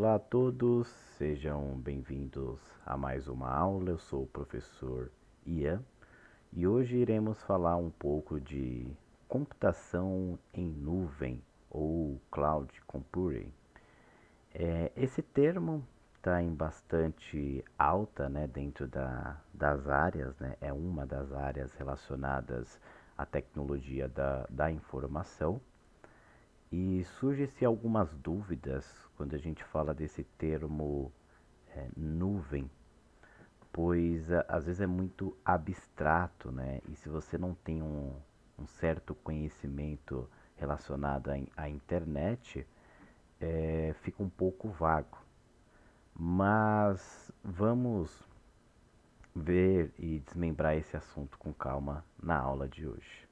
Olá a todos, sejam bem-vindos a mais uma aula. Eu sou o professor Ian e hoje iremos falar um pouco de computação em nuvem ou cloud computing. Esse termo está em bastante alta, né, dentro das áreas, né, é uma das áreas relacionadas à tecnologia da informação. E surge-se algumas dúvidas quando a gente fala desse termo nuvem, pois às vezes é muito abstrato, né? E se você não tem um certo conhecimento relacionado à internet, fica um pouco vago. Mas vamos ver e desmembrar esse assunto com calma na aula de hoje.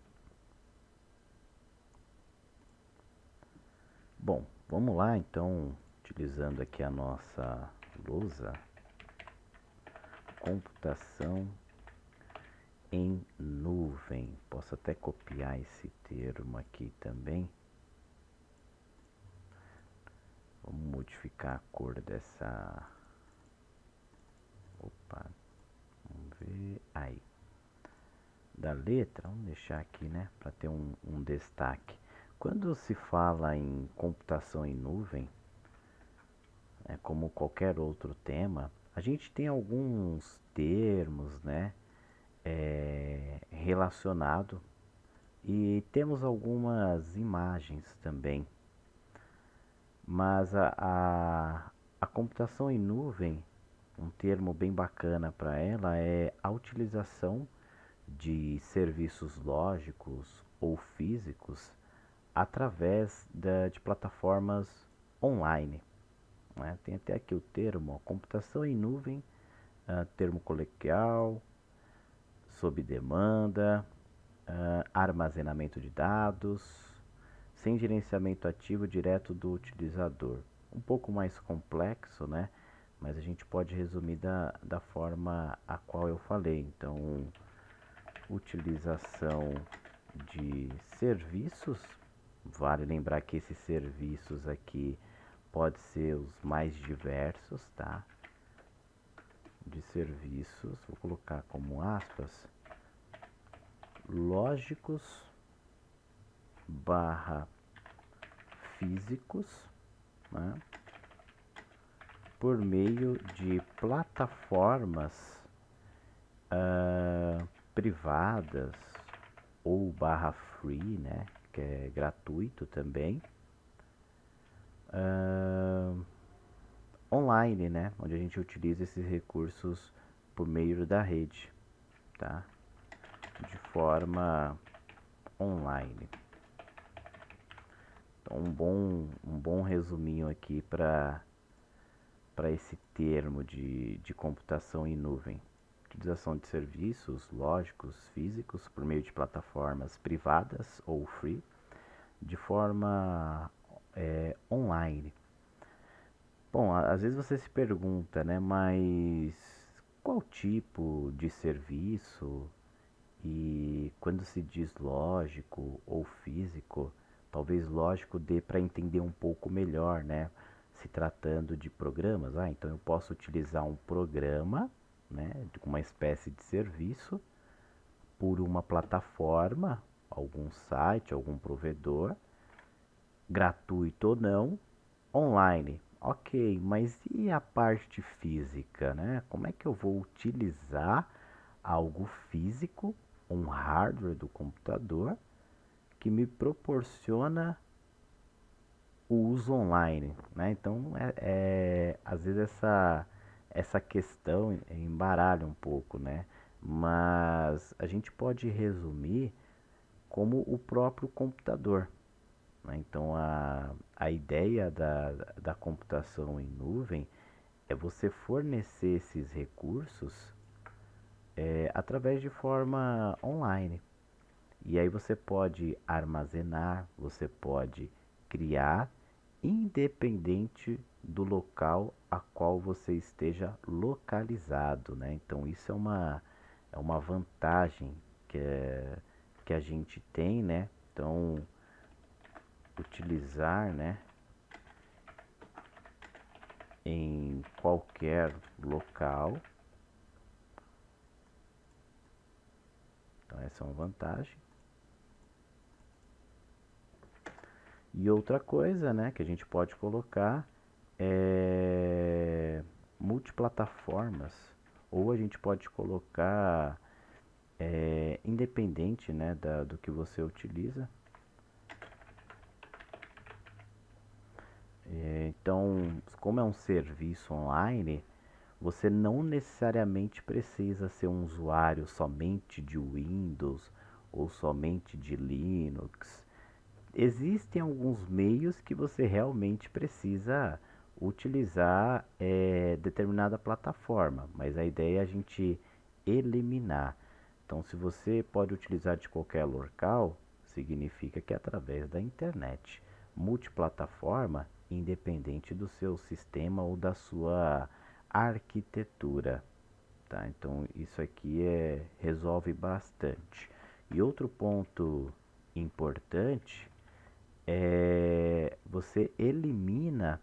Bom, vamos lá então, utilizando aqui a nossa lousa, computação em nuvem. Posso até copiar esse termo aqui também. Vamos modificar a cor dessa. Opa, vamos ver. Aí. Da letra, vamos deixar aqui, né? Para ter um destaque. Quando se fala em computação em nuvem, como qualquer outro tema, a gente tem alguns termos, né? Relacionado e temos algumas imagens também. Mas a computação em nuvem, um termo bem bacana para ela é a utilização de serviços lógicos ou físicos através de plataformas online. Né? Tem até aqui o termo computação em nuvem, termo coloquial, sob demanda, armazenamento de dados, sem gerenciamento ativo direto do utilizador. Um pouco mais complexo, né? Mas a gente pode resumir da forma a qual eu falei. Então, utilização de serviços. Vale lembrar que esses serviços aqui pode ser os mais diversos, tá? De serviços, vou colocar como aspas, lógicos barra físicos, né, por meio de plataformas privadas ou barra free, né, que é gratuito também, online, né, onde a gente utiliza esses recursos por meio da rede, tá, de forma online. Então, um bom resuminho aqui para esse termo de computação em nuvem. Utilização de serviços lógicos físicos por meio de plataformas privadas ou free, de forma online. Bom, às vezes você se pergunta, né, mas qual tipo de serviço? E quando se diz lógico ou físico, talvez lógico dê para entender um pouco melhor, né? Se tratando de programas, então eu posso utilizar um programa, né, de uma espécie de serviço por uma plataforma, algum site, algum provedor, gratuito ou não, online. Ok, mas e a parte física, né? Como é que eu vou utilizar algo físico, um hardware do computador, que me proporciona o uso online, né? Então, às vezes essa questão embaralha um pouco, né? Mas a gente pode resumir como o próprio computador, né? Então, a ideia da computação em nuvem é você fornecer esses recursos através de forma online. E aí você pode armazenar, você pode criar, independente do local a qual você esteja localizado, né? Então isso é uma vantagem que a gente tem, né? Então utilizar, né, em qualquer local. Então essa é uma vantagem. E outra coisa, né, que a gente pode colocar é multiplataformas, ou a gente pode colocar independente, né, do que você utiliza. Então, como é um serviço online, você não necessariamente precisa ser um usuário somente de Windows ou somente de Linux. Existem alguns meios que você realmente precisa utilizar determinada plataforma, mas a ideia é a gente eliminar. Então, se você pode utilizar de qualquer local, significa que é através da internet. Multiplataforma, independente do seu sistema ou da sua arquitetura. Tá? Então, isso aqui resolve bastante. E outro ponto importante você elimina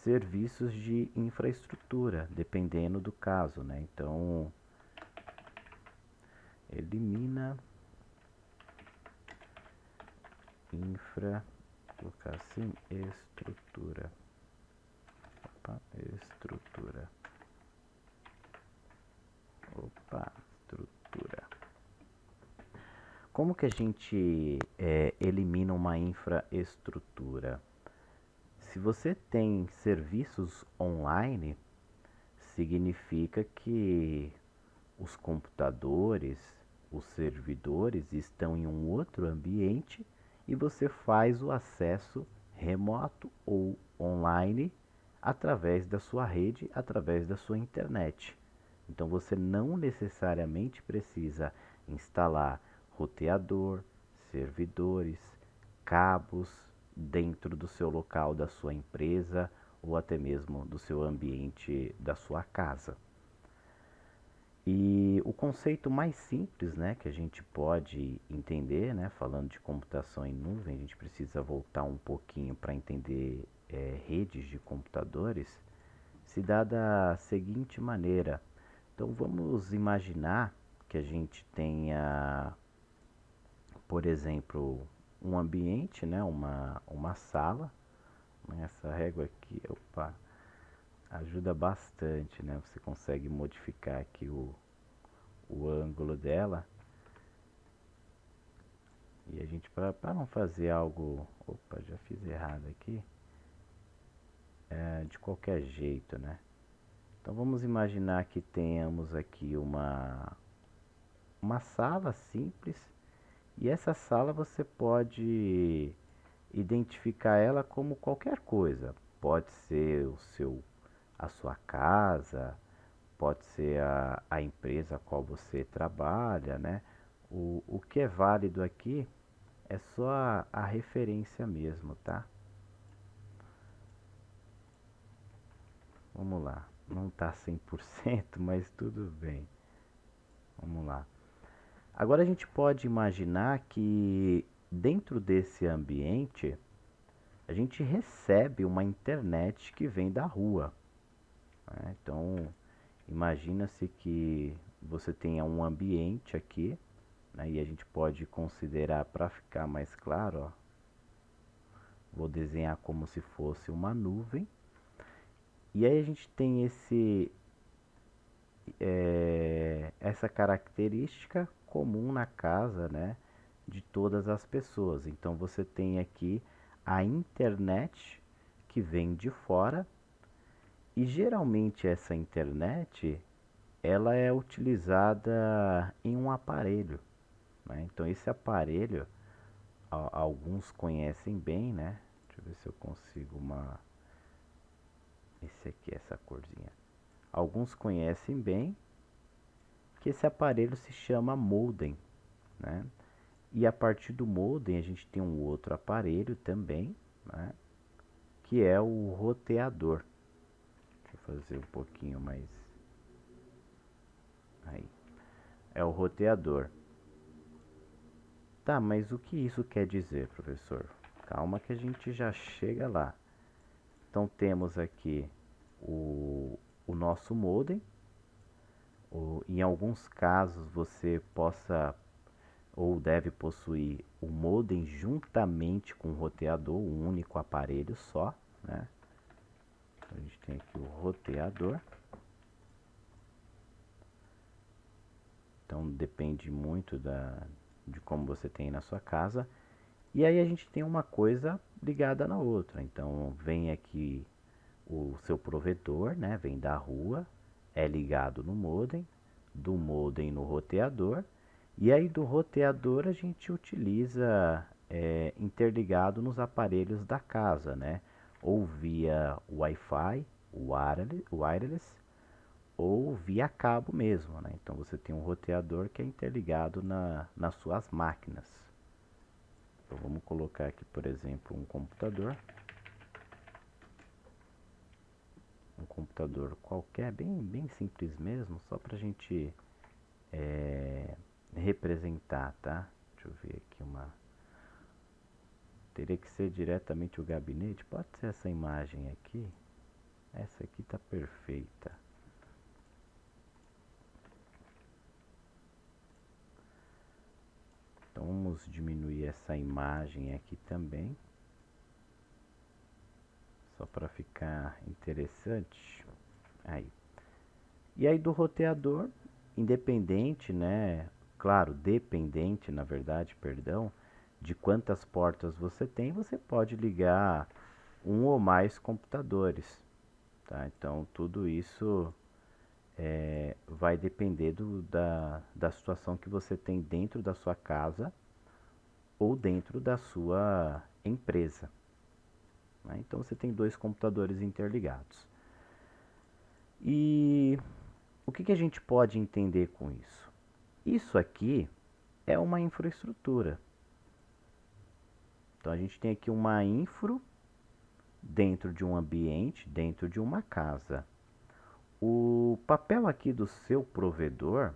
serviços de infraestrutura, dependendo do caso, né? Então, elimina colocar assim, estrutura. Opa, estrutura. Opa, estrutura. Como que a gente elimina uma infraestrutura? Se você tem serviços online, significa que os computadores, os servidores estão em um outro ambiente e você faz o acesso remoto ou online através da sua rede, através da sua internet. Então você não necessariamente precisa instalar roteador, servidores, cabos dentro do seu local da sua empresa ou até mesmo do seu ambiente da sua casa. E o conceito mais simples, né, que a gente pode entender, né, falando de computação em nuvem, a gente precisa voltar um pouquinho para entender redes de computadores, se dá da seguinte maneira. Então vamos imaginar que a gente tenha, por exemplo, um ambiente, né, uma sala. Essa régua aqui, opa, ajuda bastante, né? Você consegue modificar aqui o ângulo dela. E a gente, para não fazer algo, opa, já fiz errado aqui, de qualquer jeito, né? Então vamos imaginar que tenhamos aqui uma sala simples, e essa sala você pode identificar ela como qualquer coisa. Pode ser a sua casa, pode ser a empresa a qual você trabalha, né? O que é válido aqui é só a referência mesmo, tá? Vamos lá. Não tá 100%, mas tudo bem. Vamos lá. Agora a gente pode imaginar que dentro desse ambiente a gente recebe uma internet que vem da rua, né? Então imagina-se que você tenha um ambiente aqui, né? E a gente pode considerar, para ficar mais claro, ó, vou desenhar como se fosse uma nuvem. E aí a gente tem essa característica comum na casa, né, de todas as pessoas. Então você tem aqui a internet que vem de fora, e geralmente essa internet ela é utilizada em um aparelho, né? Então esse aparelho alguns conhecem bem, né? Deixa eu ver se eu consigo esse aqui, essa corzinha. Alguns conhecem bem que esse aparelho se chama modem, né? E a partir do modem a gente tem um outro aparelho também, né? Que é o roteador. Deixa eu fazer um pouquinho mais. Aí. É o roteador. Tá, mas o que isso quer dizer, professor? Calma que a gente já chega lá. Então temos aqui o nosso modem. Em alguns casos você possa ou deve possuir o modem juntamente com o roteador, um único aparelho só, né? Então, a gente tem aqui o roteador. Então depende muito de como você tem na sua casa. E aí a gente tem uma coisa ligada na outra. Então vem aqui o seu provedor, né? Vem da rua, é ligado no modem, do modem no roteador, e aí do roteador a gente utiliza interligado nos aparelhos da casa, né? Ou via Wi-Fi, wireless, ou via cabo mesmo, né? Então você tem um roteador que é interligado nas suas máquinas. Então vamos colocar aqui, por exemplo, um computador qualquer, bem simples mesmo, só para a gente representar, tá? Deixa eu ver aqui teria que ser diretamente o gabinete, pode ser essa imagem aqui, essa aqui tá perfeita. Então vamos diminuir essa imagem aqui também, só para ficar interessante. Aí. E aí do roteador, independente, né? Claro, dependente, na verdade, perdão, de quantas portas você tem, você pode ligar um ou mais computadores, tá? Então tudo isso vai depender da situação que você tem dentro da sua casa ou dentro da sua empresa, né? Então você tem dois computadores interligados. E o que a gente pode entender com isso? Isso aqui é uma infraestrutura. Então a gente tem aqui uma infra dentro de um ambiente, dentro de uma casa. O papel aqui do seu provedor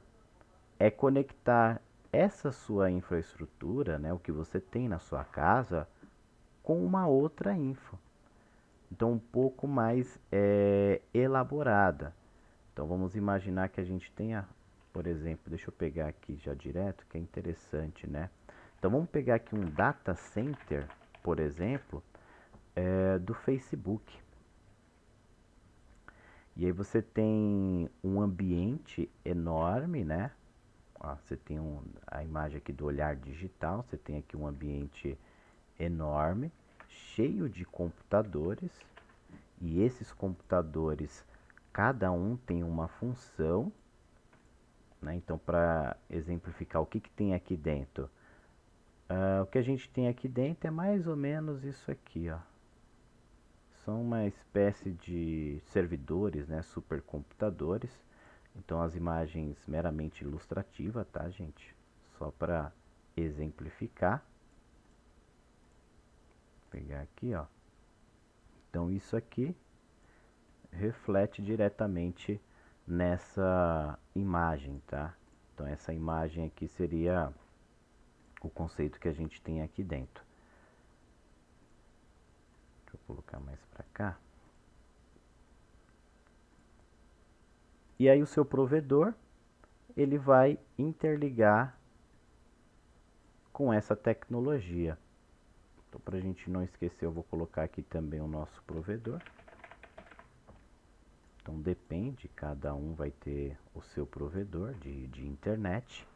é conectar essa sua infraestrutura, né, o que você tem na sua casa, com uma outra infra. Então um pouco mais elaborada. Então vamos imaginar que a gente tenha, por exemplo, deixa eu pegar aqui já direto, que é interessante, né? Então vamos pegar aqui um data center, por exemplo, do Facebook. E aí você tem um ambiente enorme, né? Ó, você tem a imagem aqui do olhar digital, você tem aqui um ambiente enorme, cheio de computadores, e esses computadores, cada um tem uma função, né? Então, para exemplificar o que tem aqui dentro, o que a gente tem aqui dentro é mais ou menos isso aqui, ó. São uma espécie de servidores, né, supercomputadores. Então as imagens meramente ilustrativas, tá, gente? Só para exemplificar. Vou pegar aqui, ó. Então isso aqui reflete diretamente nessa imagem, tá? Então essa imagem aqui seria o conceito que a gente tem aqui dentro. Deixa eu colocar mais para cá. E aí o seu provedor, ele vai interligar com essa tecnologia. Então, para a gente não esquecer, eu vou colocar aqui também o nosso provedor. Então, depende, cada um vai ter o seu provedor de internet.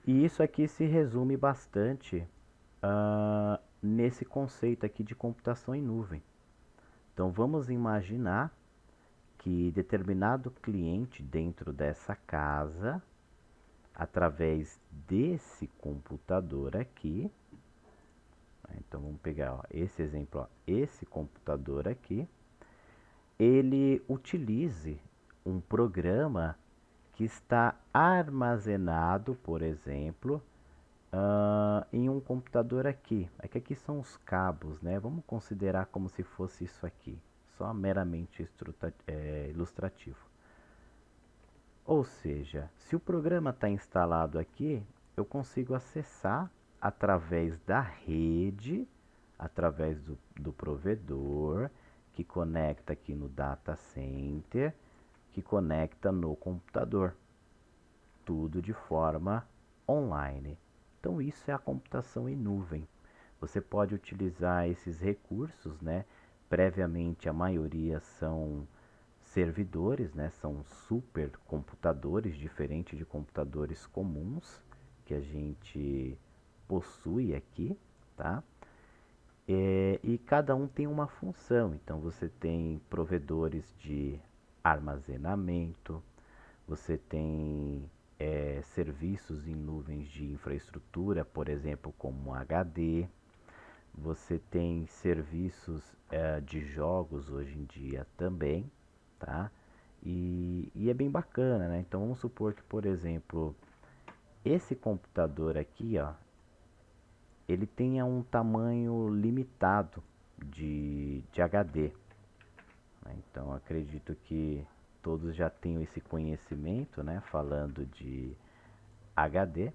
E isso aqui se resume bastante nesse conceito aqui de computação em nuvem. Então, vamos imaginar que determinado cliente dentro dessa casa, através desse computador aqui, então vamos pegar esse exemplo, esse computador aqui, ele utilize um programa que está armazenado, por exemplo, em um computador aqui. Aqui são os cabos, né? Vamos considerar como se fosse isso aqui, só meramente ilustrativo. Ou seja, se o programa está instalado aqui, eu consigo acessar através da rede, através do provedor, que conecta aqui no data center, que conecta no computador. Tudo de forma online. Então isso é a computação em nuvem. Você pode utilizar esses recursos, né? Previamente a maioria são servidores, né? São supercomputadores, diferente de computadores comuns que a gente possui aqui, tá? E cada um tem uma função. Então você tem provedores de armazenamento, você tem serviços em nuvens de infraestrutura, por exemplo, como HD. Você tem serviços de jogos hoje em dia também, tá? E é bem bacana, né? Então vamos supor que, por exemplo, esse computador aqui, ó, ele tenha um tamanho limitado de HD, né? Então acredito que todos já tenham esse conhecimento, né? Falando de HD.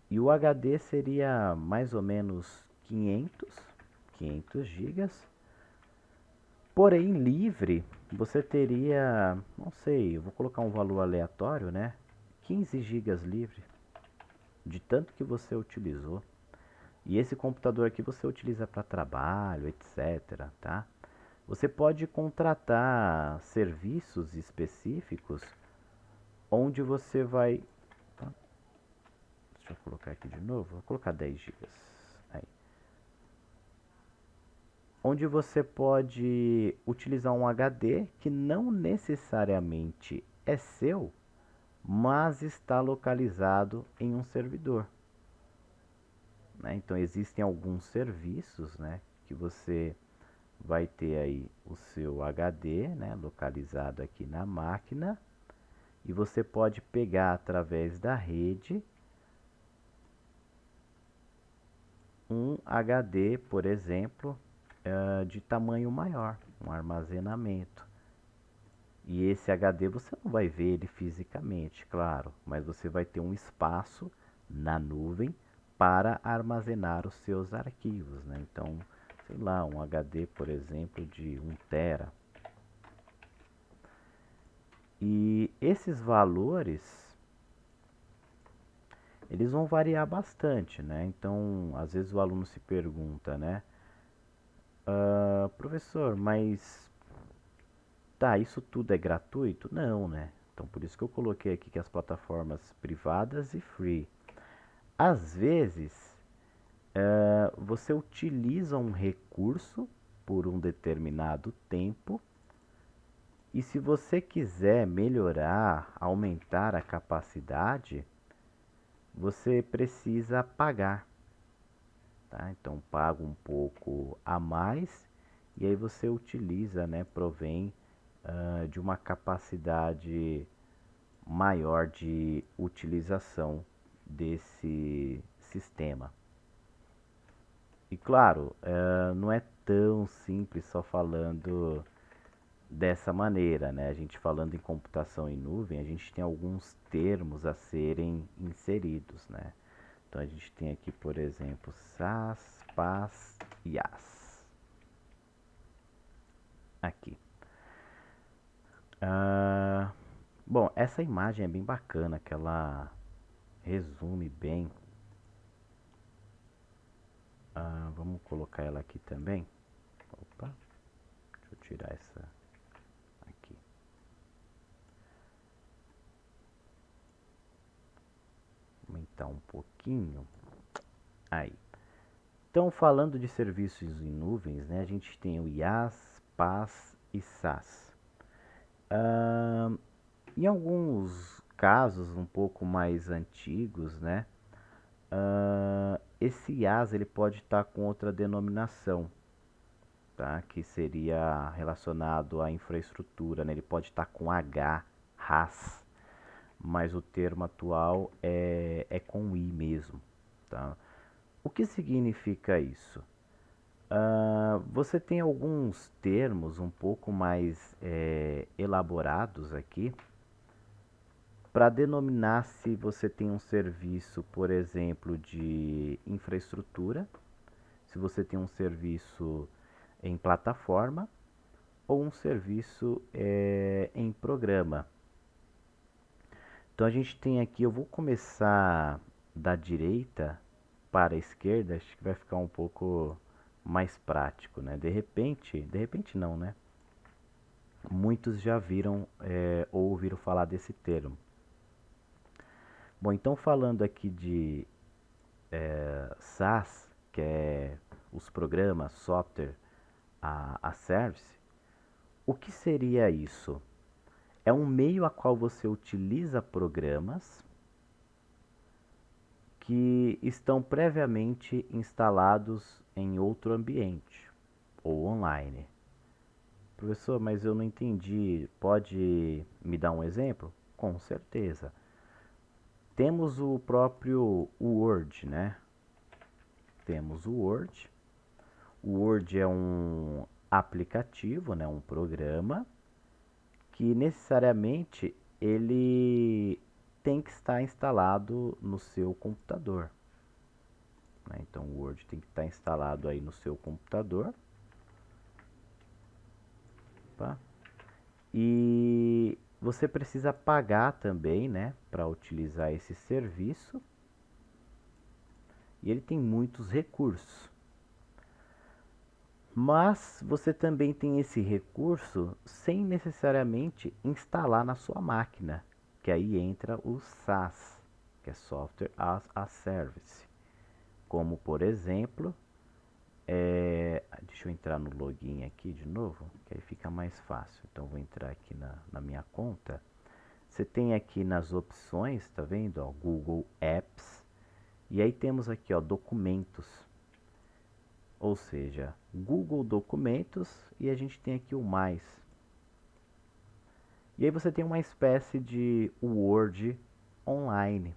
E o HD seria mais ou menos 500 gigas. Porém, livre, você teria, não sei, eu vou colocar um valor aleatório, né? 15 gigas livre, de tanto que você utilizou. E esse computador aqui você utiliza para trabalho, etc, tá? Você pode contratar serviços específicos onde você vai... Deixa eu colocar aqui de novo, vou colocar 10 gigas. Aí. Onde você pode utilizar um HD que não necessariamente é seu, mas está localizado em um servidor, né? Então existem alguns serviços, né, que você vai ter aí o seu HD, né, localizado aqui na máquina, e você pode pegar através da rede um HD, por exemplo, de tamanho maior, um armazenamento. E esse HD você não vai ver ele fisicamente, claro, mas você vai ter um espaço na nuvem para armazenar os seus arquivos, né? Então, sei lá, um HD, por exemplo, de 1 tera. E esses valores, eles vão variar bastante, né? Então, às vezes o aluno se pergunta, né? Professor, mas tá, isso tudo é gratuito? Não, né? Então, por isso que eu coloquei aqui que as plataformas privadas e free. Às vezes, você utiliza um recurso por um determinado tempo e se você quiser melhorar, aumentar a capacidade, você precisa pagar, tá? Então paga um pouco a mais e aí você utiliza, né, provém de uma capacidade maior de utilização desse sistema. E claro, não é tão simples só falando dessa maneira, né? A gente falando em computação em nuvem, a gente tem alguns termos a serem inseridos, né? Então a gente tem aqui, por exemplo, SAS, PaaS e IaaS. Aqui. Bom, essa imagem é bem bacana, que ela resume bem. Vamos colocar ela aqui também. Opa, deixa eu tirar essa aqui. Aumentar um pouquinho. Aí. Então, falando de serviços em nuvens, né, a gente tem o IaaS, PaaS e SaaS. Em alguns casos um pouco mais antigos, né, esse IaaS ele pode estar com outra denominação, tá? Que seria relacionado à infraestrutura, né? Ele pode estar com H, RAS, mas o termo atual é com I mesmo, tá? O que significa isso? Você tem alguns termos um pouco mais elaborados aqui para denominar se você tem um serviço, por exemplo, de infraestrutura, se você tem um serviço em plataforma ou um serviço em programa. Então a gente tem aqui, eu vou começar da direita para a esquerda, acho que vai ficar um pouco mais prático, né? De repente não, né? Muitos já viram ou ouviram falar desse termo. Bom, então falando aqui de SaaS, que é os programas, software, a service, o que seria isso? É um meio a qual você utiliza programas que estão previamente instalados em outro ambiente ou online. Professor, mas eu não entendi. Pode me dar um exemplo? Com certeza. Temos o próprio Word, né? Temos o Word. O Word é um aplicativo, né? Um programa que necessariamente ele tem que estar instalado no seu computador, né? Então o Word tem que estar instalado aí no seu computador. Opa. E você precisa pagar também, né, para utilizar esse serviço. E ele tem muitos recursos. Mas você também tem esse recurso sem necessariamente instalar na sua máquina, que aí entra o SaaS, que é Software as a Service. Como por exemplo, deixa eu entrar no login aqui de novo, que aí fica mais fácil. Então vou entrar aqui na minha conta. Você tem aqui nas opções, tá vendo? Ó, Google Apps. E aí temos aqui, ó, documentos. Ou seja, Google Documentos e a gente tem aqui o mais. E aí você tem uma espécie de Word online,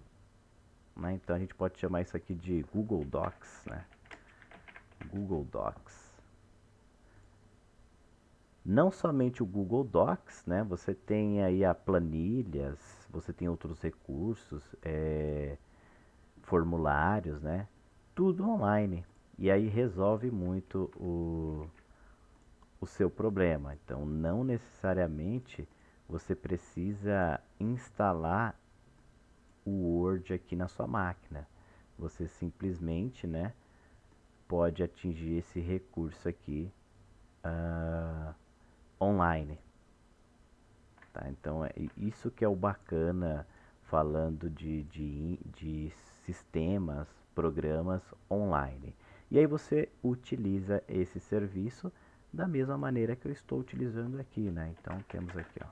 né? Então a gente pode chamar isso aqui de Google Docs, né? Google Docs. Não somente o Google Docs, né? Você tem aí a planilhas, você tem outros recursos, formulários, né? Tudo online. E aí resolve muito o seu problema. Então, não necessariamente você precisa instalar o Word aqui na sua máquina. Você simplesmente, né, pode atingir esse recurso aqui online. Tá? Então, é isso que é o bacana falando de sistemas, programas online. E aí você utiliza esse serviço da mesma maneira que eu estou utilizando aqui, né? Então temos aqui, ó,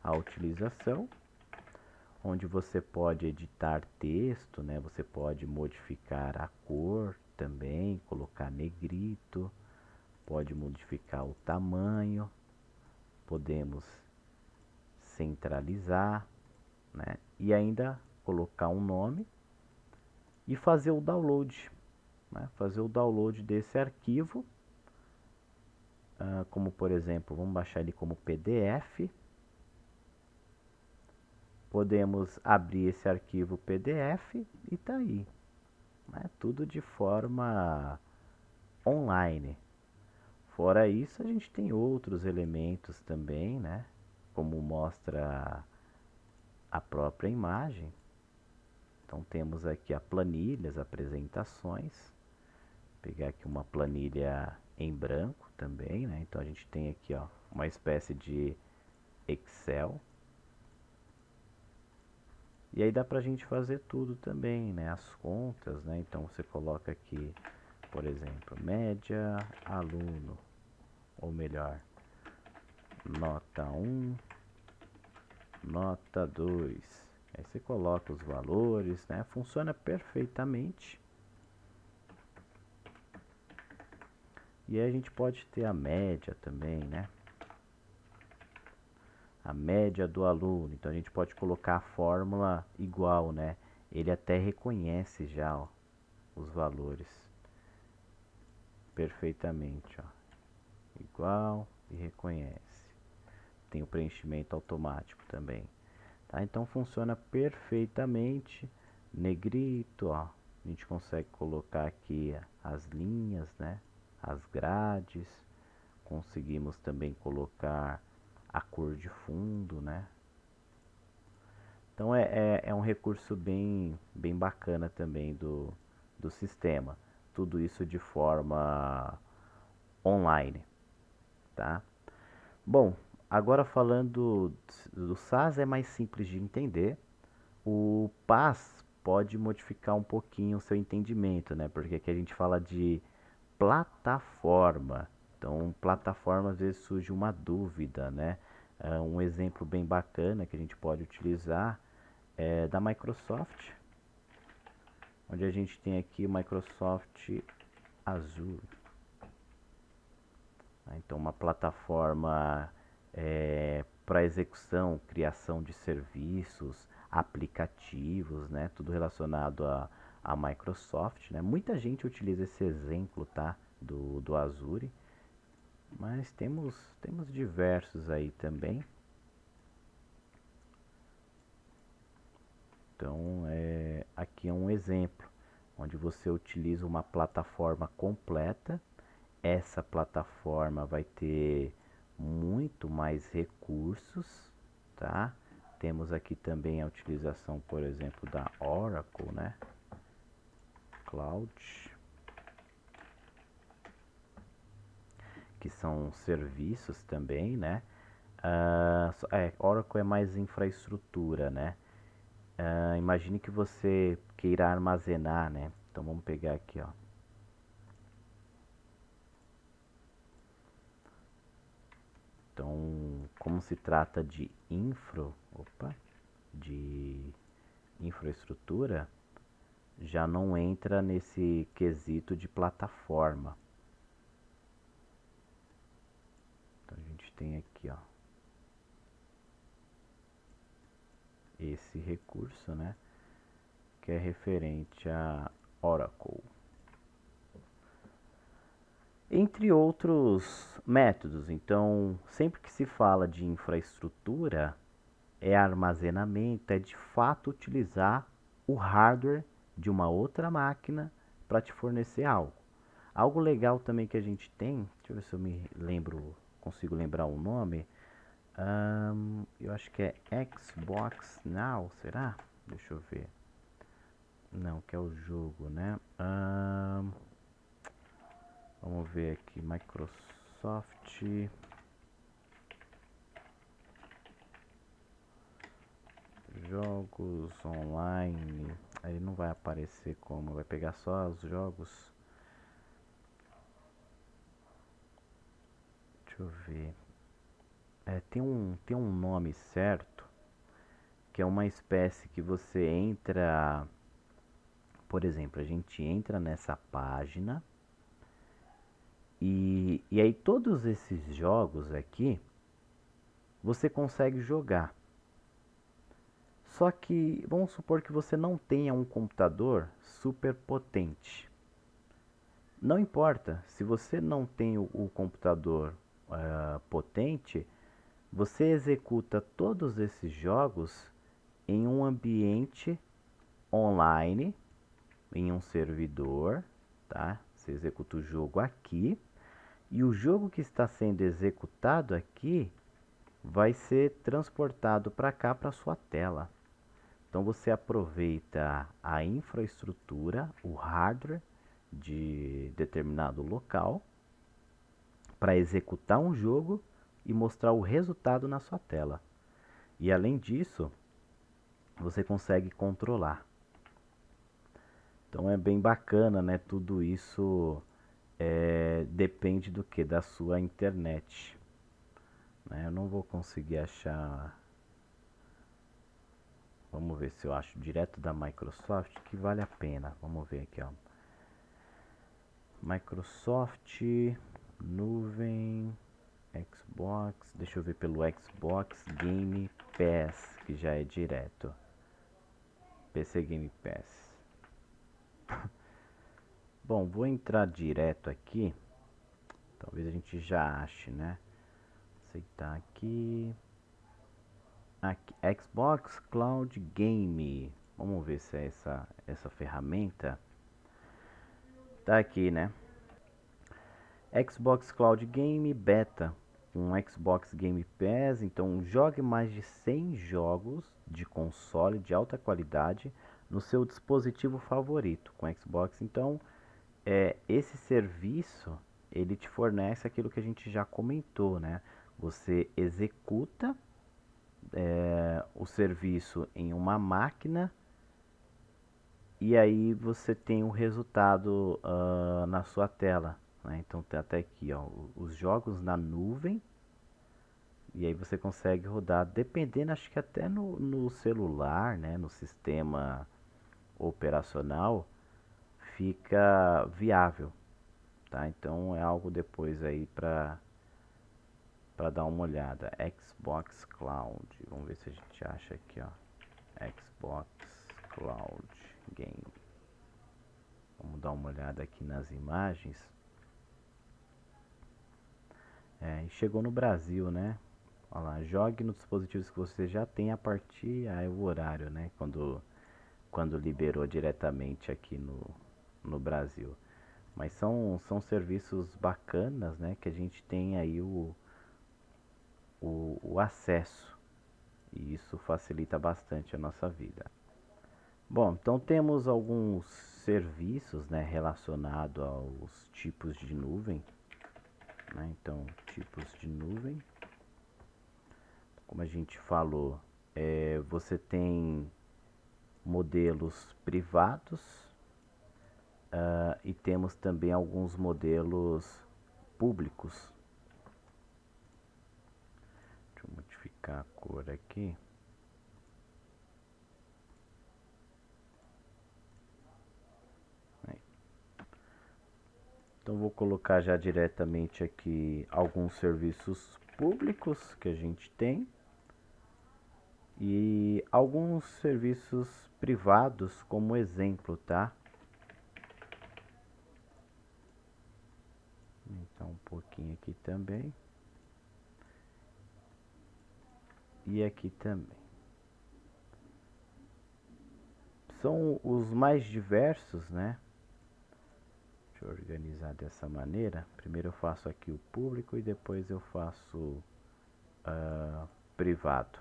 a utilização, onde você pode editar texto, né? Você pode modificar a cor também, colocar negrito, pode modificar o tamanho, podemos centralizar, né? E ainda colocar um nome e fazer o download, né? Fazer o download desse arquivo, como por exemplo, vamos baixar ele como PDF. Podemos abrir esse arquivo PDF e tá aí, né? Tudo de forma online. Fora isso, a gente tem outros elementos também, né? Como mostra a própria imagem. Então temos aqui a planilha, as apresentações. Vou pegar aqui uma planilha em branco também, né? Então a gente tem aqui, ó, uma espécie de Excel. E aí dá pra gente fazer tudo também, né? As contas, né? Então você coloca aqui, por exemplo, média aluno, ou melhor, nota 1, nota 2. Aí você coloca os valores, né? Funciona perfeitamente. E aí a gente pode ter a média também, né? A média do aluno. Então a gente pode colocar a fórmula igual, né? Ele até reconhece já, ó, os valores perfeitamente, ó. Igual e reconhece. Tem o preenchimento automático também, tá? Então funciona perfeitamente. Negrito, ó. A gente consegue colocar aqui as linhas, né? as grades, conseguimos também colocar a cor de fundo, né? Então é um recurso bem bacana também do sistema. Tudo isso de forma online, tá? Bom, agora falando do SaaS é mais simples de entender. O PaaS pode modificar um pouquinho o seu entendimento, né? Porque aqui a gente fala de plataforma. Então, plataforma às vezes surge uma dúvida, né? Um exemplo bem bacana que a gente pode utilizar é da Microsoft, onde a gente tem aqui o Microsoft Azure. Então, uma plataforma para execução, criação de serviços, aplicativos, né? Tudo relacionado a Microsoft, né? Muita gente utiliza esse exemplo, tá? Do Azure, mas temos diversos aí também. Então, aqui é um exemplo, onde você utiliza uma plataforma completa. Essa plataforma vai ter muito mais recursos, tá? Temos aqui também a utilização, por exemplo, da Oracle, né? Cloud, que são serviços também, né? Oracle é mais infraestrutura, né? Imagine que você queira armazenar, né? Então vamos pegar aqui, ó. Então, como se trata de de infraestrutura, já não entra nesse quesito de plataforma. Então a gente tem aqui, ó, esse recurso, né, que é referente a Oracle. Entre outros métodos, então, sempre que se fala de infraestrutura, é armazenamento, é de fato utilizar o hardware de uma outra máquina para te fornecer algo. Algo legal também que a gente tem, deixa eu ver se eu me lembro, consigo lembrar o nome. Eu acho que é Xbox Now, será? Deixa eu ver. Não, que é o jogo, né? Vamos ver aqui, Microsoft. Jogos online. Aí não vai aparecer como, vai pegar só os jogos. Deixa eu ver. Tem um nome certo, que é uma espécie que você entra. Por exemplo, a gente entra nessa página e aí todos esses jogos aqui você consegue jogar. Só que vamos supor que você não tenha um computador super potente. Não importa, se você não tem o computador potente, você executa todos esses jogos em um ambiente online, em um servidor, tá? Você executa o jogo aqui e o jogo que está sendo executado aqui vai ser transportado para cá, para sua tela. Então você aproveita a infraestrutura, o hardware de determinado local para executar um jogo e mostrar o resultado na sua tela. E além disso, você consegue controlar. Então é bem bacana, né? Tudo isso depende do que? Da sua internet. Né? Eu não vou conseguir achar. Vamos ver se eu acho direto da Microsoft que vale a pena. Vamos ver aqui, ó. Microsoft, nuvem, Xbox. Deixa eu ver pelo Xbox Game Pass, que já é direto. PC Game Pass. Bom, vou entrar direto aqui. Talvez a gente já ache, né? Aceitar aqui. Aqui, Xbox Cloud Game. Vamos ver se é essa ferramenta. Tá aqui, né? Xbox Cloud Game Beta, um Xbox Game Pass, então jogue mais de 100 jogos de console de alta qualidade no seu dispositivo favorito com Xbox. Então, esse serviço ele te fornece aquilo que a gente já comentou, né? Você executa o serviço em uma máquina e aí você tem o resultado na sua tela, né? Então tem até aqui, ó, os jogos na nuvem e aí você consegue rodar, dependendo, acho que até no celular, né? No sistema operacional fica viável, tá? Então é algo depois aí para dar uma olhada. Xbox Cloud, vamos ver se a gente acha aqui, ó. Xbox Cloud Game. Vamos dar uma olhada aqui nas imagens. Chegou no Brasil, né? Olha lá, jogue nos dispositivos que você já tem a partir o horário, né? Quando liberou diretamente aqui no Brasil. Mas são serviços bacanas, né? Que a gente tem aí o acesso. E isso facilita bastante a nossa vida. Bom, então temos alguns serviços, né, relacionados aos tipos de nuvem, né? Então, tipos de nuvem, como a gente falou, você tem modelos privados e temos também alguns modelos públicos. Deixa eu modificar a cor aqui. Então vou colocar já diretamente aqui alguns serviços públicos que a gente tem e alguns serviços privados como exemplo, tá? Então um pouquinho aqui também. E aqui também. São os mais diversos, né? Deixa eu organizar dessa maneira. Primeiro eu faço aqui o público e depois eu faço privado.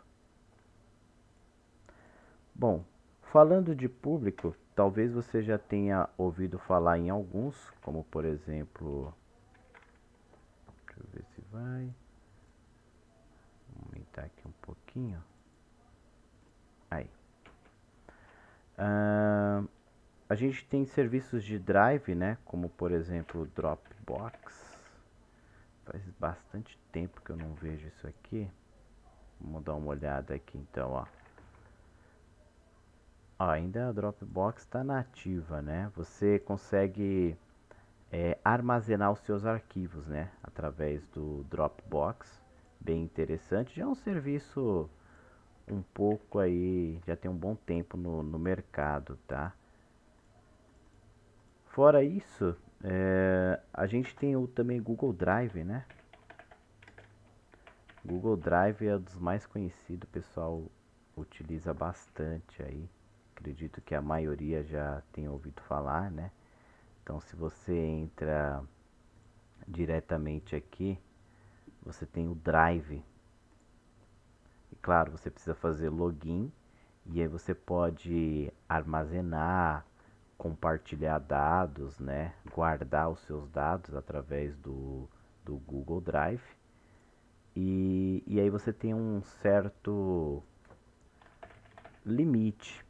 Bom, falando de público, talvez você já tenha ouvido falar em alguns, como por exemplo, deixa eu ver se vai, vou aumentar aqui um pouquinho. Aí. A gente tem serviços de drive, né? Como por exemplo o Dropbox. Faz bastante tempo que eu não vejo isso aqui. Vamos dar uma olhada aqui então, ó. Ainda a Dropbox está nativa, né? Você consegue armazenar os seus arquivos, né? Através do Dropbox. Bem interessante. Já é um serviço um pouco aí, já tem um bom tempo no mercado, tá? Fora isso, a gente tem o também Google Drive, né? Google Drive é um dos mais conhecidos, o pessoal utiliza bastante aí. Acredito que a maioria já tenha ouvido falar, né? Então, se você entra diretamente aqui, você tem o Drive. E claro, você precisa fazer login e aí você pode armazenar, compartilhar dados, né? Guardar os seus dados através do Google Drive. E aí você tem um certo limite,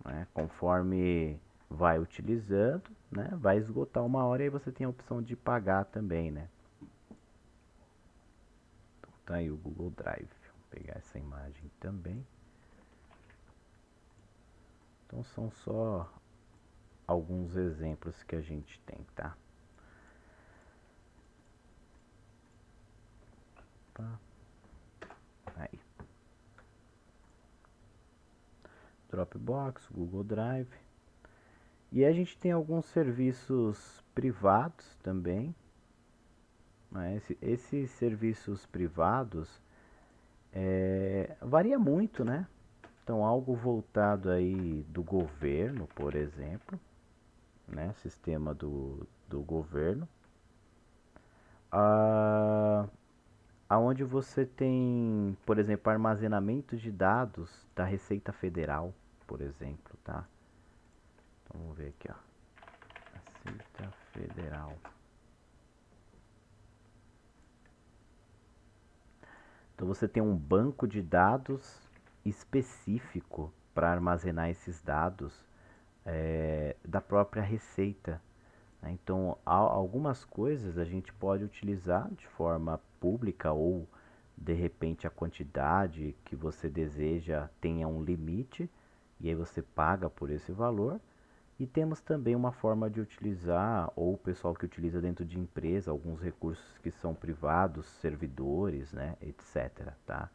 né? Conforme vai utilizando, né? Vai esgotar uma hora e aí você tem a opção de pagar também, né? Então tá aí o Google Drive. Vou pegar essa imagem também. Então são só alguns exemplos que a gente tem, tá? Aí. Dropbox, Google Drive. E a gente tem alguns serviços privados também. Né? Esses serviços privados varia muito, né? Então algo voltado aí do governo, por exemplo, né? Sistema do governo. Ah, aonde você tem, por exemplo, armazenamento de dados da Receita Federal, por exemplo, tá? Então, vamos ver aqui, ó. Receita Federal. Então você tem um banco de dados específico para armazenar esses dados da própria Receita, né? Então, algumas coisas a gente pode utilizar de forma pública ou de repente a quantidade que você deseja tenha um limite e aí você paga por esse valor. E temos também uma forma de utilizar, ou o pessoal que utiliza dentro de empresa, alguns recursos que são privados, servidores, né, etc. Tá?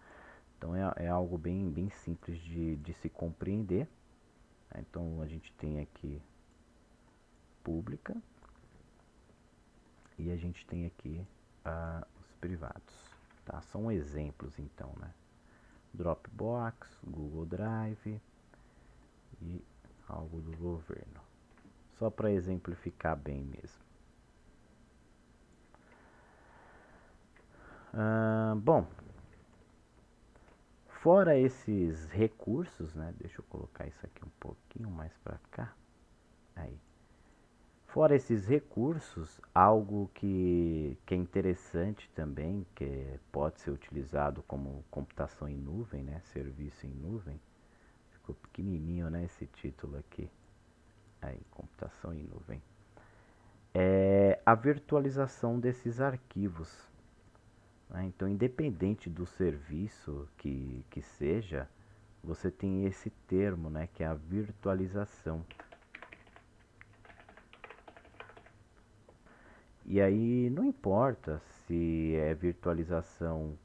Então é algo bem simples de se compreender. Então a gente tem aqui pública e a gente tem aqui os privados. Tá? São exemplos então, né? Dropbox, Google Drive e algo do governo. Só para exemplificar bem mesmo. Bom, fora esses recursos, né? Deixa eu colocar isso aqui um pouquinho mais para cá. Aí. Fora esses recursos, algo que é interessante também, que pode ser utilizado como computação em nuvem, né? Serviço em nuvem. Ficou pequenininho, né? Esse título aqui. Aí, computação em nuvem. É a virtualização desses arquivos. Né? Então, independente do serviço que seja, você tem esse termo, né? Que é a virtualização. E aí não importa se é virtualização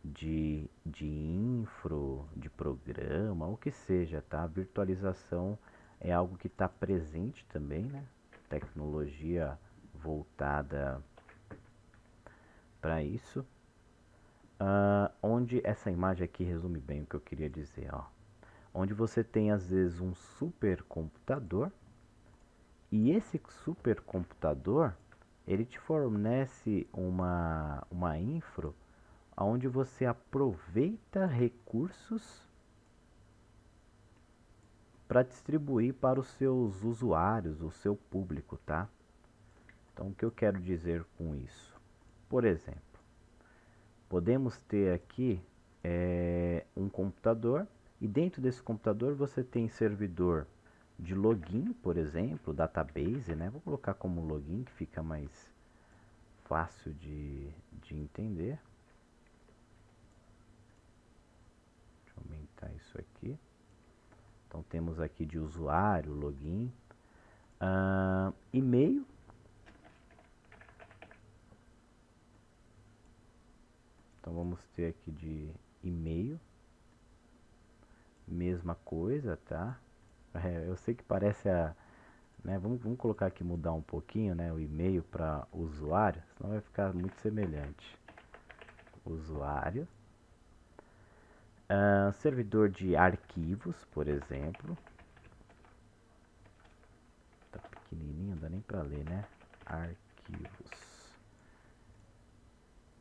de infro, de programa, o que seja, tá? A virtualização é algo que está presente também, né? Tecnologia voltada para isso. Onde essa imagem aqui resume bem o que eu queria dizer, ó. Onde você tem às vezes um supercomputador e esse supercomputador ele te fornece uma infra onde você aproveita recursos para distribuir para os seus usuários, o seu público, tá? Então, o que eu quero dizer com isso? Por exemplo, podemos ter aqui um computador e dentro desse computador você tem servidor de login, por exemplo, database, né? Vou colocar como login que fica mais fácil de entender. Deixa eu aumentar isso aqui. Então temos aqui de usuário, login, e-mail. Então vamos ter aqui de e-mail, mesma coisa, tá? Eu sei que parece né? Vamos colocar aqui, mudar um pouquinho, né? O e-mail para usuário, senão vai ficar muito semelhante. Usuário. Servidor de arquivos, por exemplo. Tá pequenininho, não dá nem para ler, né? Arquivos.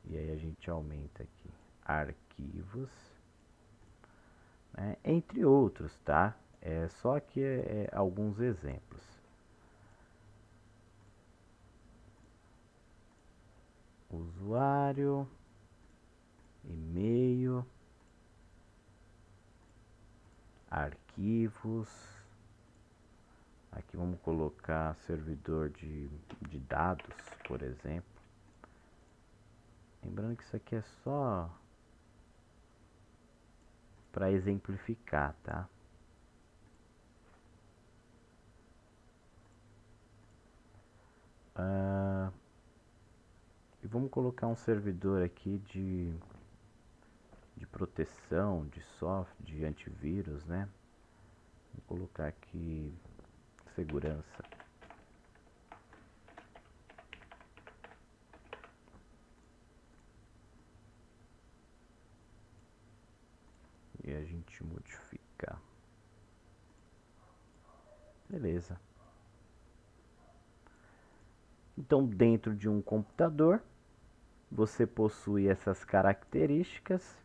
E aí a gente aumenta aqui. Arquivos. Né? Entre outros, tá? Só aqui alguns exemplos. Usuário, e-mail, arquivos. Aqui vamos colocar servidor de dados, por exemplo. Lembrando que isso aqui é só para exemplificar, tá? E vamos colocar um servidor aqui de proteção, de software, de antivírus, né? Vou colocar aqui segurança. E a gente modifica. Beleza. Então, dentro de um computador, você possui essas características,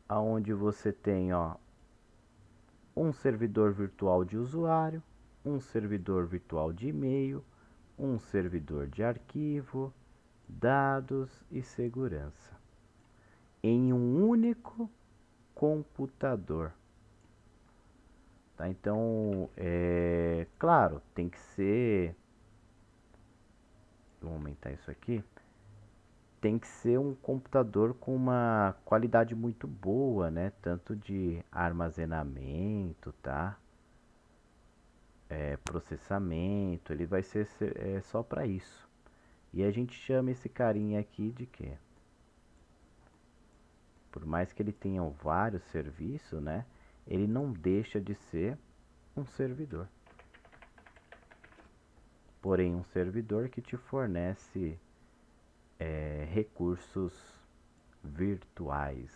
aonde você tem, ó, um servidor virtual de usuário, um servidor virtual de e-mail, um servidor de arquivo, dados e segurança, em um único computador. Tá? Então, claro, tem que ser. Vou aumentar isso aqui. Tem que ser um computador com uma qualidade muito boa, né? Tanto de armazenamento, tá? Processamento, ele vai ser só para isso. E a gente chama esse carinha aqui de quê? Por mais que ele tenha vários serviços, né? Ele não deixa de ser um servidor. Porém, um servidor que te fornece recursos virtuais,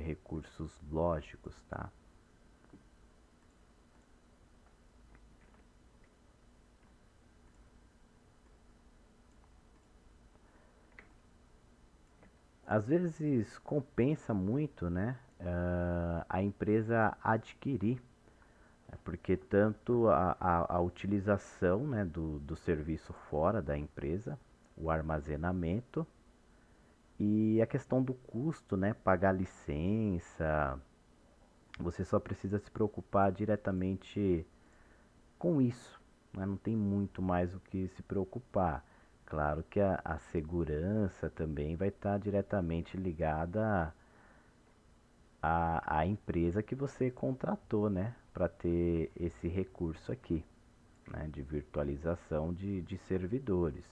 recursos lógicos, tá? Às vezes compensa muito, né, a empresa adquirir, porque tanto a utilização, né, do serviço fora da empresa, o armazenamento e a questão do custo, né, pagar licença, você só precisa se preocupar diretamente com isso, né? Não tem muito mais o que se preocupar. Claro que a segurança também vai estar diretamente ligada à empresa que você contratou, né? Para ter esse recurso aqui, né? De virtualização de servidores.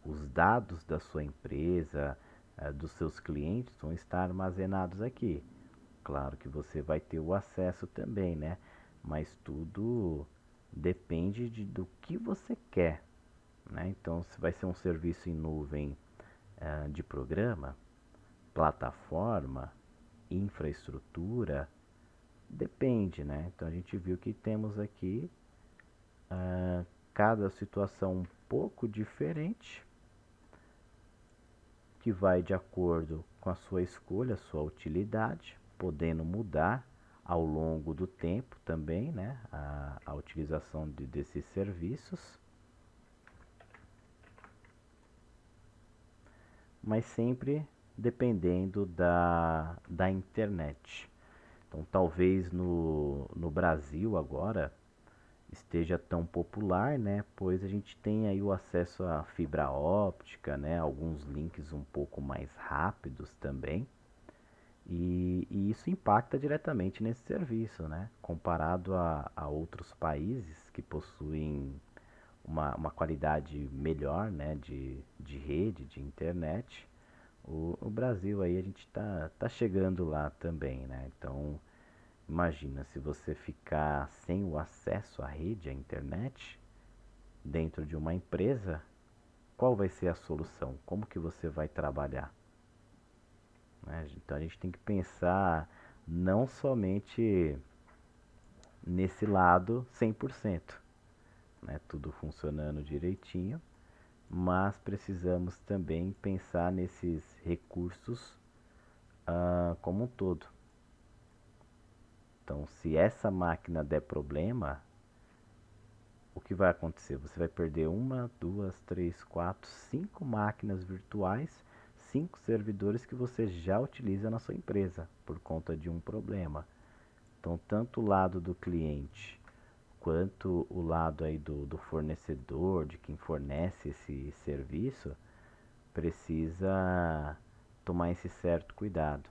Os dados da sua empresa, dos seus clientes vão estar armazenados aqui. Claro que você vai ter o acesso também, né? Mas tudo depende do que você quer, né? Então, se vai ser um serviço em nuvem de programa, plataforma, infraestrutura, depende, né? Então, a gente viu que temos aqui cada situação um pouco diferente, que vai de acordo com a sua escolha, a sua utilidade, podendo mudar ao longo do tempo também, né? A utilização desses serviços, mas sempre dependendo da internet. Então, talvez no Brasil agora esteja tão popular, né? Pois a gente tem aí o acesso à fibra óptica, né? Alguns links um pouco mais rápidos também. E isso impacta diretamente nesse serviço, né? Comparado a outros países que possuem uma qualidade melhor, né? De rede, de internet. O Brasil aí a gente tá chegando lá também, né? Então, imagina se você ficar sem o acesso à rede, à internet, dentro de uma empresa, qual vai ser a solução? Como que você vai trabalhar? Né? Então a gente tem que pensar não somente nesse lado 100%, né? Tudo funcionando direitinho, mas precisamos também pensar nesses recursos como um todo. Então, se essa máquina der problema, o que vai acontecer? Você vai perder uma, duas, três, quatro, cinco máquinas virtuais, cinco servidores que você já utiliza na sua empresa por conta de um problema. Então, tanto o lado do cliente quanto o lado aí do fornecedor, de quem fornece esse serviço, precisa tomar esse certo cuidado.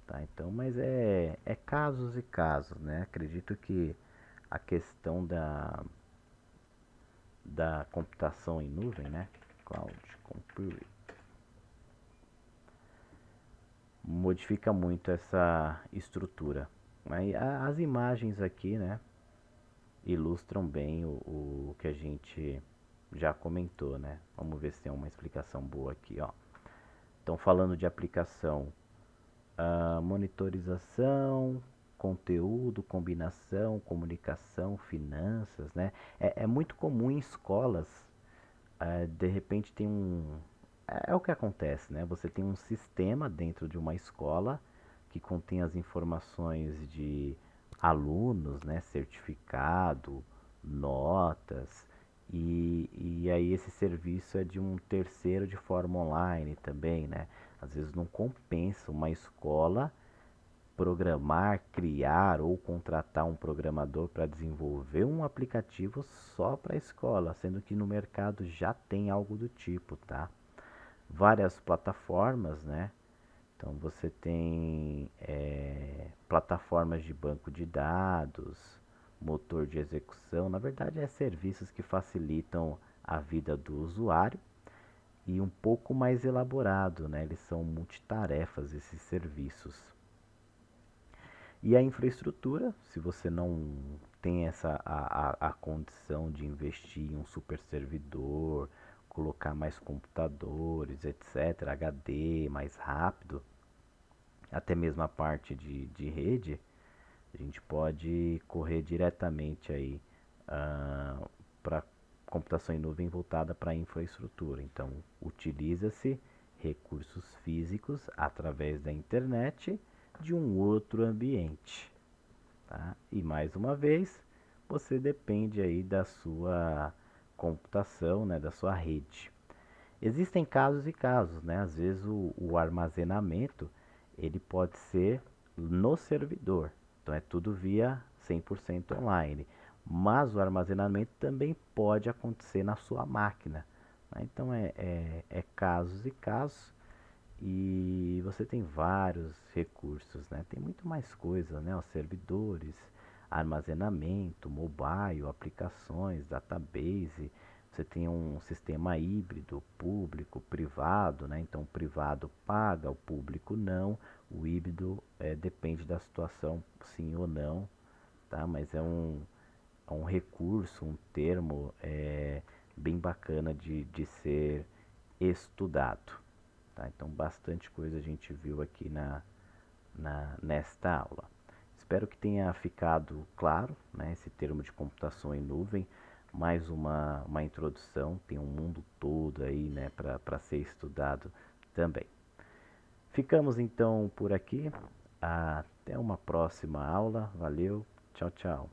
Tá? Então, mas é casos e casos, né? Acredito que a questão da computação em nuvem, né? Cloud Computing, modifica muito essa estrutura. Aí as imagens aqui, né? Ilustram bem o que a gente já comentou, né? Vamos ver se tem uma explicação boa aqui, ó. Então, falando de aplicação, monitorização, conteúdo, combinação, comunicação, finanças, né? É muito comum em escolas de repente tem um. É o que acontece, né? Você tem um sistema dentro de uma escola que contém as informações de alunos, né? Certificado, notas, e aí esse serviço é de um terceiro de forma online também, né? Às vezes não compensa uma escola programar, criar ou contratar um programador para desenvolver um aplicativo só para a escola, sendo que no mercado já tem algo do tipo, tá? Várias plataformas, né? Então você tem plataformas de banco de dados, motor de execução, na verdade é serviços que facilitam a vida do usuário e um pouco mais elaborado, né? Eles são multitarefas esses serviços. E a infraestrutura, se você não tem a condição de investir em um super servidor, colocar mais computadores, etc., HD mais rápido, até mesmo a parte de rede, a gente pode correr diretamente aí para computação em nuvem voltada para a infraestrutura. Então, utiliza-se recursos físicos através da internet de um outro ambiente. Tá? E mais uma vez, você depende aí da sua computação, né, da sua rede. Existem casos e casos, né? Às vezes o armazenamento ele pode ser no servidor, então é tudo via 100% online. Mas o armazenamento também pode acontecer na sua máquina, né? Então é casos e casos. E você tem vários recursos, né? Tem muito mais coisas, né? Os servidores, armazenamento, mobile, aplicações, database. Você tem um sistema híbrido, público, privado, né? Então o privado paga, o público não. O híbrido depende da situação, sim ou não, tá? Mas é um recurso, um termo bem bacana de ser estudado. Tá? Então, bastante coisa a gente viu aqui nesta aula. Espero que tenha ficado claro, né, esse termo de computação em nuvem. Mais uma introdução, tem um mundo todo aí, né, para ser estudado também. Ficamos então por aqui. Até uma próxima aula. Valeu. Tchau, tchau.